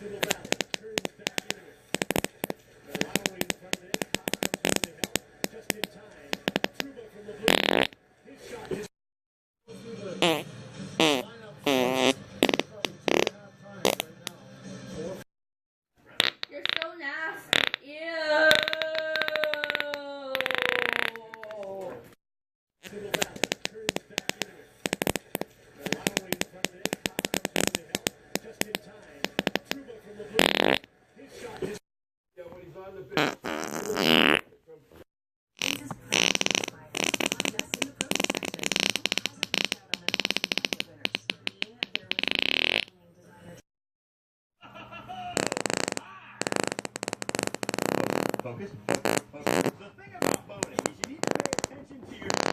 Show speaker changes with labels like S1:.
S1: You're so nasty. Ew.
S2: Focus. The thing about boating is you need to pay attention to your